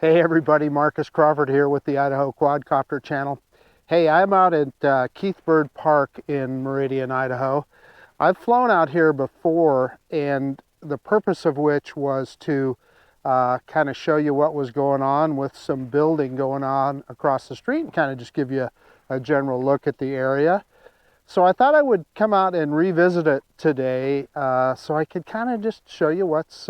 Hey everybody, Marcus Crawford here with the Idaho Quadcopter channel. Hey, I'm out at Keith Bird Park in Meridian, Idaho. I've flown out here before, and the purpose of which was to kind of show you what was going on with some building going on across the street and kind of just give you a general look at the area. So I thought I would come out and revisit it today so I could kind of just show you what's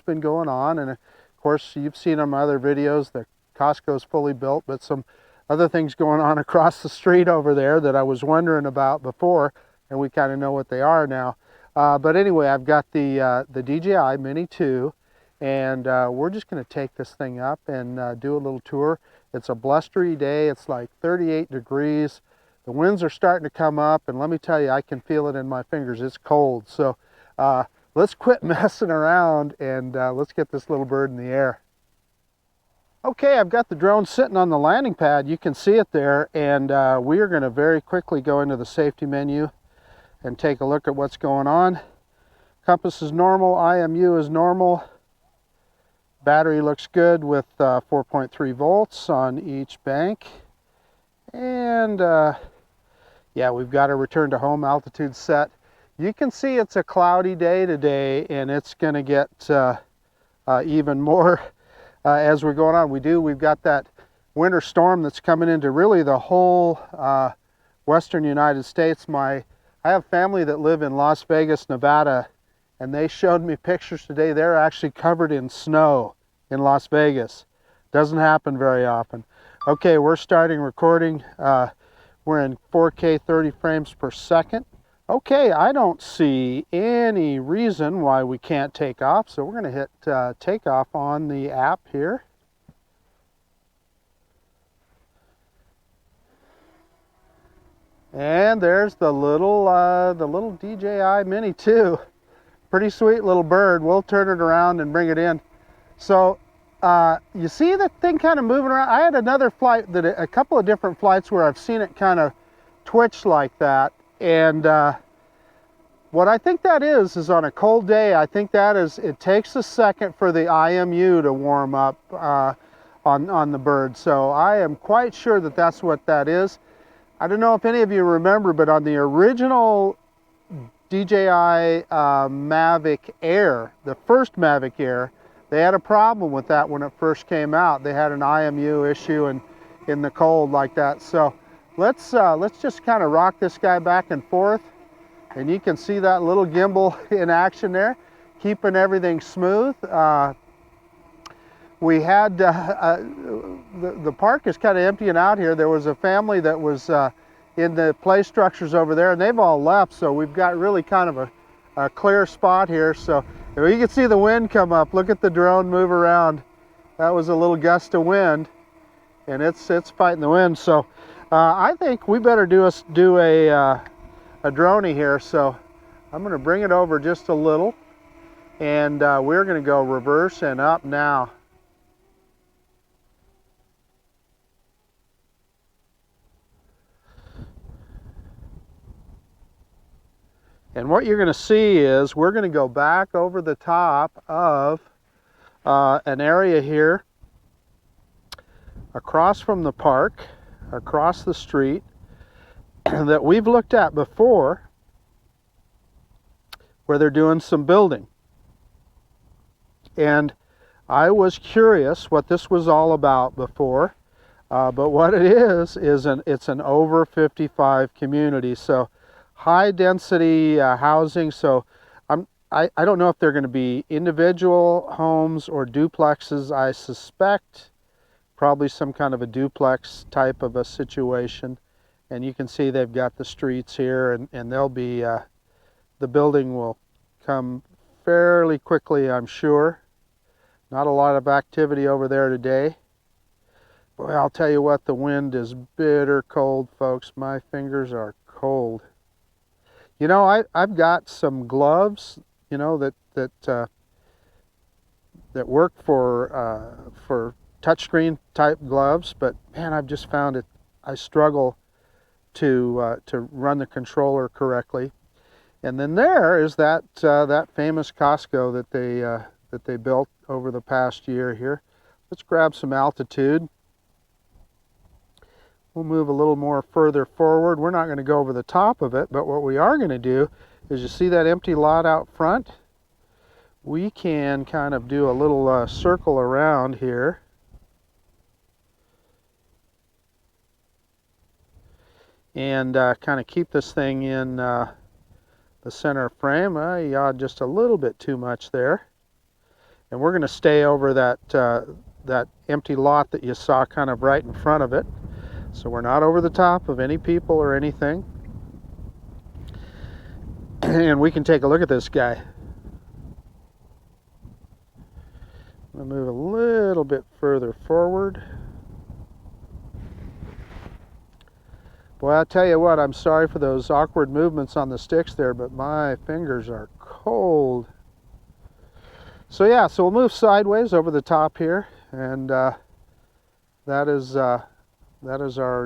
been going on. And of course, you've seen on my other videos, the Costco's fully built, but some other things going on across the street over there that I was wondering about before, and we kind of know what they are now. But anyway, I've got the DJI Mini 2, and we're just going to take this thing up and do a little tour. It's a blustery day. It's like 38 degrees. The winds are starting to come up, and let me tell you, I can feel it in my fingers. It's cold. So let's quit messing around and let's get this little bird in the air. Okay, I've got the drone sitting on the landing pad. You can see it there, and we are going to very quickly go into the safety menu and take a look at what's going on. Compass is normal, IMU is normal. Battery looks good with 4.3 volts on each bank. And yeah, we've got a return to home altitude set. You can see it's a cloudy day today, and it's going to get even more as we're going on. We've got that winter storm that's coming into really the whole western United States. I have family that live in Las Vegas, Nevada, and they showed me pictures today. They're actually covered in snow in Las Vegas. Doesn't happen very often. Okay, we're starting recording. We're in 4K 30 frames per second. Okay, I don't see any reason why we can't take off, so we're going to hit takeoff on the app here. And there's the little DJI Mini 2. Pretty sweet little bird. We'll turn it around and bring it in. So you see the thing kind of moving around. I had another flight, a couple of different flights where I've seen it kind of twitch like that. And what I think that is on a cold day, I think that is, it takes a second for the IMU to warm up on the bird. So I am quite sure that that's what that is. I don't know if any of you remember, but on the original DJI Mavic Air, the first Mavic Air, they had a problem with that when it first came out. They had an IMU issue in the cold like that. So let's just kind of rock this guy back and forth, and you can see that little gimbal in action there, keeping everything smooth. We had the park is kind of emptying out here. There was a family that was in the play structures over there, and they've all left. So we've got really kind of a clear spot here. So you can see the wind come up. Look at the drone move around. That was a little gust of wind, and it's fighting the wind. So I think we better do a droney here. So I'm going to bring it over just a little, and we're going to go reverse and up now. And what you're going to see is we're going to go back over the top of an area here across from the park, across the street, that we've looked at before, where they're doing some building. And I was curious what this was all about before, but what it is it's an over 55 community. So high density housing. So I don't know if they're going to be individual homes or duplexes. I suspect probably some kind of a duplex type of a situation. And you can see they've got the streets here, and they'll be the building will come fairly quickly, I'm sure. Not a lot of activity over there today. Boy, I'll tell you what, the wind is bitter cold, folks. My fingers are cold. You know, I've got some gloves, you know, that work for touchscreen type gloves, but man, I've just found it. I struggle to run the controller correctly. And then there is that famous Costco that they built over the past year here. Let's grab some altitude. We'll move a little more further forward. We're not going to go over the top of it, but what we are going to do is, you see that empty lot out front? We can kind of do a little circle around here. And kind of keep this thing in the center frame. I yawed just a little bit too much there. And we're going to stay over that empty lot that you saw kind of right in front of it. So we're not over the top of any people or anything. And we can take a look at this guy. I'm going to move a little bit further forward. Boy, I'll tell you what, I'm sorry for those awkward movements on the sticks there, but my fingers are cold. So yeah, so we'll move sideways over the top here, and that is our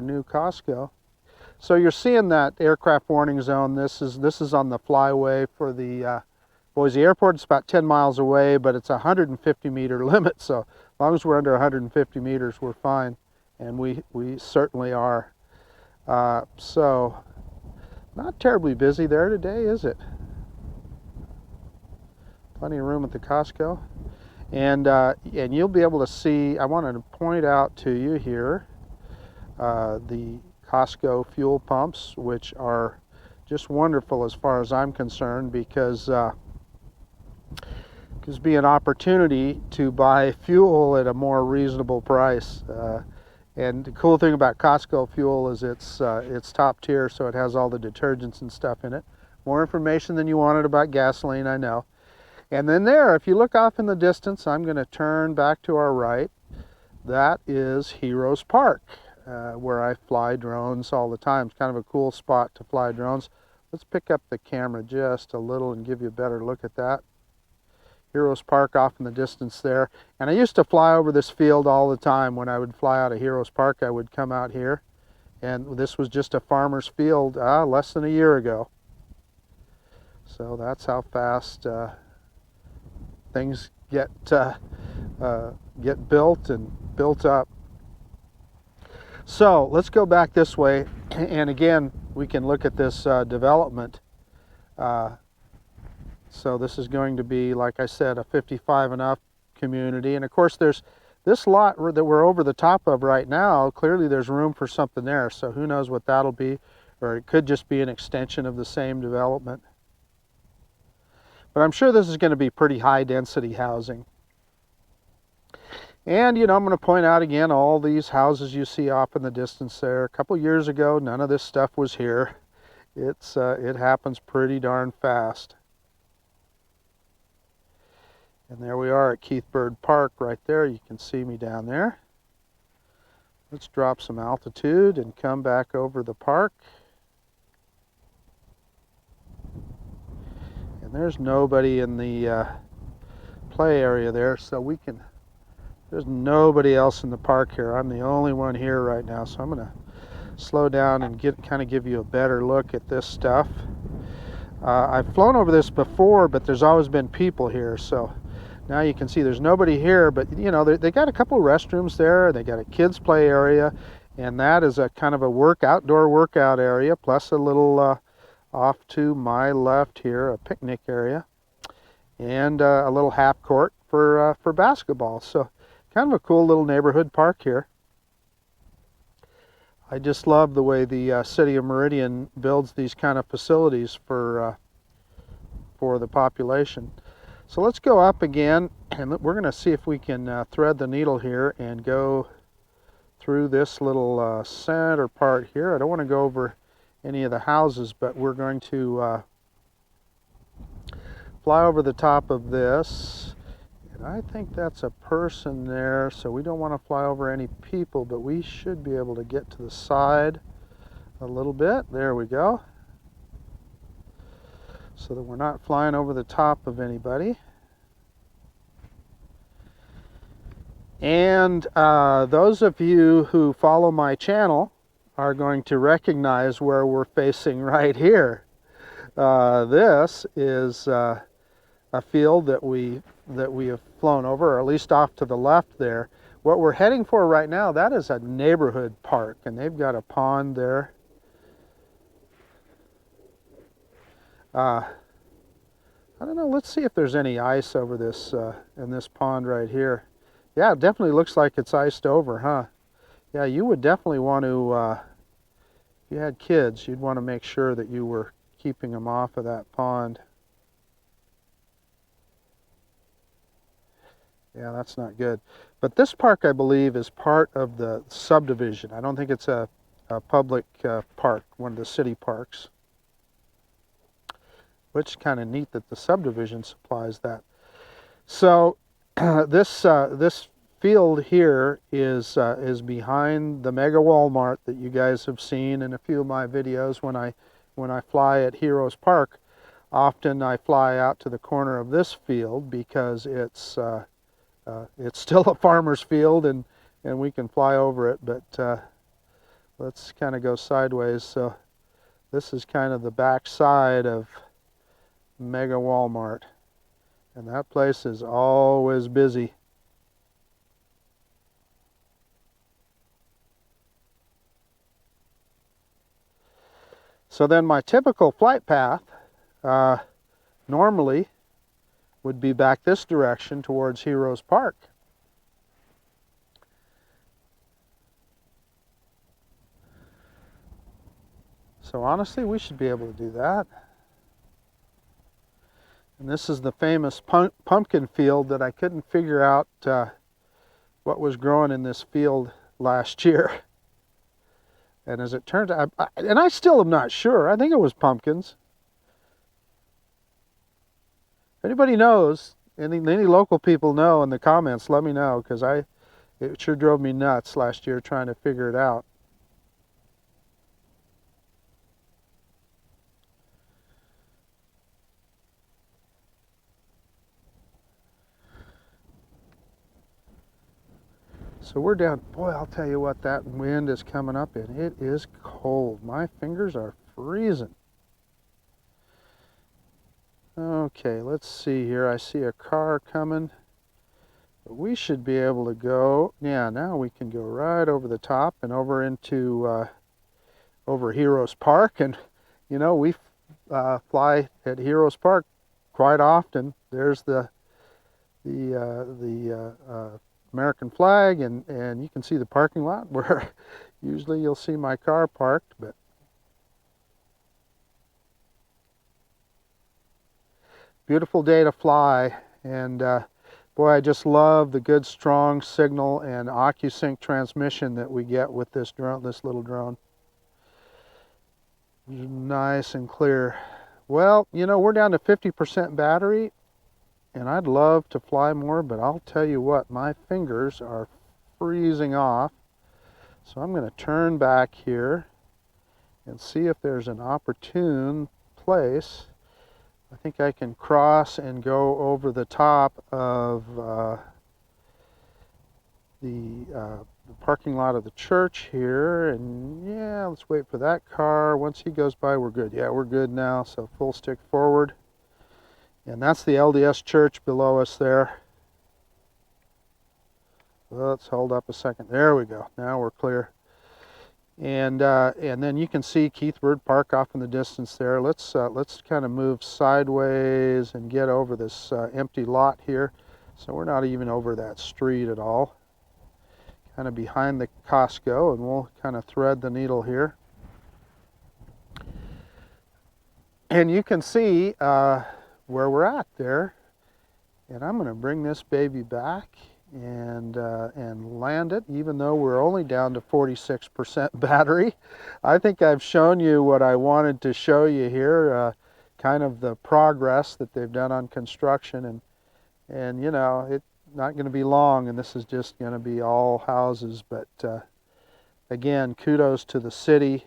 new Costco. So you're seeing that aircraft warning zone. This is on the flyway for the Boise Airport. It's about 10 miles away, but it's a 150-meter limit. So as long as we're under 150 meters, we're fine, and we certainly are. So not terribly busy there today, is it? Plenty of room at the Costco, and you'll be able to see. I wanted to point out to you here the Costco fuel pumps, which are just wonderful as far as I'm concerned, because gives me an opportunity to buy fuel at a more reasonable price. And the cool thing about Costco fuel is it's top tier, so it has all the detergents and stuff in it. More information than you wanted about gasoline, I know. And then there, if you look off in the distance, I'm going to turn back to our right. That is Heroes Park, where I fly drones all the time. It's kind of a cool spot to fly drones. Let's pick up the camera just a little and give you a better look at that. Heroes Park off in the distance there. And I used to fly over this field all the time. When I would fly out of Heroes Park, I would come out here. And this was just a farmer's field less than a year ago. So that's how fast things get built and built up. So let's go back this way, and again we can look at this development. So this is going to be, like I said, a 55 and up community, and of course there's this lot that we're over the top of right now. Clearly there's room for something there, so who knows what that'll be, or it could just be an extension of the same development. But I'm sure this is going to be pretty high density housing. And you know, I'm going to point out again all these houses you see off in the distance there. A couple years ago, none of this stuff was here. It happens pretty darn fast. And there we are at Keith Bird Park right there. You can see me down there. Let's drop some altitude and come back over the park. And there's nobody in the play area there, so we can... There's nobody else in the park here. I'm the only one here right now, so I'm going to slow down and kind of give you a better look at this stuff. I've flown over this before, but there's always been people here, so now you can see there's nobody here, but you know, they got a couple of restrooms there. They got a kids play area, and that is a kind of a outdoor workout area, plus a little off to my left here, a picnic area, and a little half court for basketball. So kind of a cool little neighborhood park here. I just love the way the city of Meridian builds these kind of facilities for the population. So let's go up again, and we're going to see if we can thread the needle here and go through this little center part here. I don't want to go over any of the houses, but we're going to fly over the top of this. And I think that's a person there, so we don't want to fly over any people, but we should be able to get to the side a little bit. There we go. So that we're not flying over the top of anybody. And those of you who follow my channel are going to recognize where we're facing right here. This is a field that we have flown over, or at least off to the left there. what we're heading for right now, that is a neighborhood park, and they've got a pond there. I don't know, let's see if there's any ice over this, in this pond right here. Yeah, it definitely looks like it's iced over, huh? Yeah, you would definitely want to, if you had kids, you'd want to make sure that you were keeping them off of that pond. Yeah, that's not good. But this park, I believe, is part of the subdivision. I don't think it's a public park, one of the city parks. Which is kind of neat that the subdivision supplies that. So this field here is behind the mega Walmart that you guys have seen in a few of my videos when I fly at Heroes Park. Often I fly out to the corner of this field because it's still a farmer's field, and we can fly over it, but let's kind of go sideways. So this is kind of the back side of mega Walmart, and that place is always busy. So then my typical flight path normally would be back this direction towards Heroes Park. So honestly, we should be able to do that. And this is the famous pumpkin field that I couldn't figure out what was growing in this field last year. And as it turns out, and I still am not sure, I think it was pumpkins. If anybody knows, any local people know in the comments, let me know, because it sure drove me nuts last year trying to figure it out. So we're down, boy, I'll tell you what, that wind is coming up in. It is cold. My fingers are freezing. Okay, let's see here. I see a car coming. But we should be able to go, yeah, now we can go right over the top and over into, over Heroes Park. And, you know, we fly at Heroes Park quite often. There's the American flag, and you can see the parking lot where usually you'll see my car parked. But beautiful day to fly, and boy, I just love the good strong signal and OcuSync transmission that we get with this drone, this little drone. Nice and clear. Well, you know, we're down to 50% battery, and I'd love to fly more, but I'll tell you what, my fingers are freezing off. So I'm going to turn back here and see if there's an opportune place. I think I can cross and go over the top of the parking lot of the church here. And yeah, let's wait for that car. Once he goes by, we're good. Yeah, we're good now, so full stick forward. And that's the LDS church below us there. Let's hold up a second. There we go. Now we're clear. And then you can see Keith Bird Park off in the distance there. Let's kind of move sideways and get over this empty lot here. So we're not even over that street at all. Kind of behind the Costco, and we'll kind of thread the needle here. And you can see where we're at there, and I'm going to bring this baby back and land it, even though we're only down to 46% battery. I think I've shown you what I wanted to show you here, kind of the progress that they've done on construction, and you know, it's not going to be long, and this is just going to be all houses. But again, kudos to the city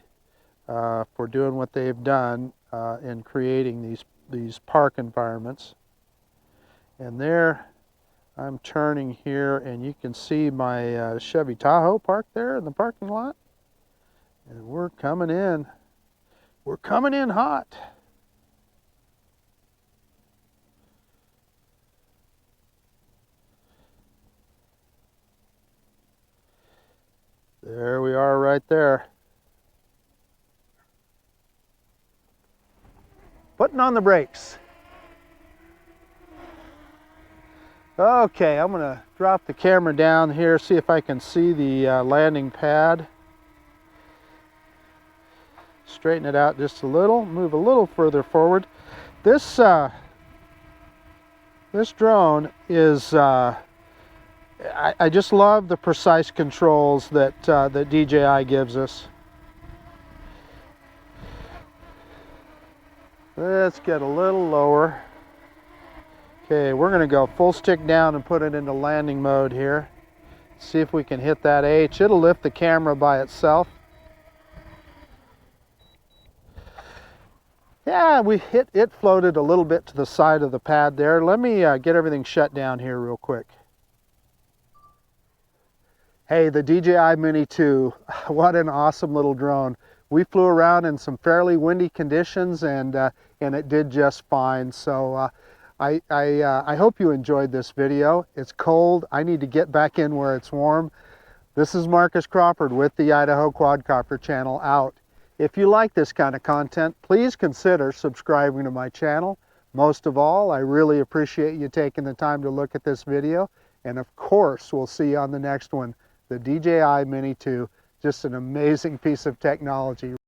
for doing what they've done in creating these park environments. And there, I'm turning here, and you can see my Chevy Tahoe parked there in the parking lot. And we're coming in. We're coming in hot. There we are right there. Putting on the brakes. Okay, I'm gonna drop the camera down here, see if I can see the landing pad. Straighten it out just a little, move a little further forward. This drone is, I just love the precise controls that, that DJI gives us. Let's get a little lower. Okay, we're going to go full stick down and put it into landing mode here. See if we can hit that H. It'll lift the camera by itself. Yeah, it floated a little bit to the side of the pad there. Let me get everything shut down here real quick. Hey, the DJI Mini 2, what an awesome little drone. We flew around in some fairly windy conditions and it did just fine. So I hope you enjoyed this video. It's cold. I need to get back in where it's warm. This is Marcus Crawford with the Idaho Quadcopter channel out. If you like this kind of content, please consider subscribing to my channel. Most of all, I really appreciate you taking the time to look at this video. And of course, we'll see you on the next one, the DJI Mini 2. Just an amazing piece of technology.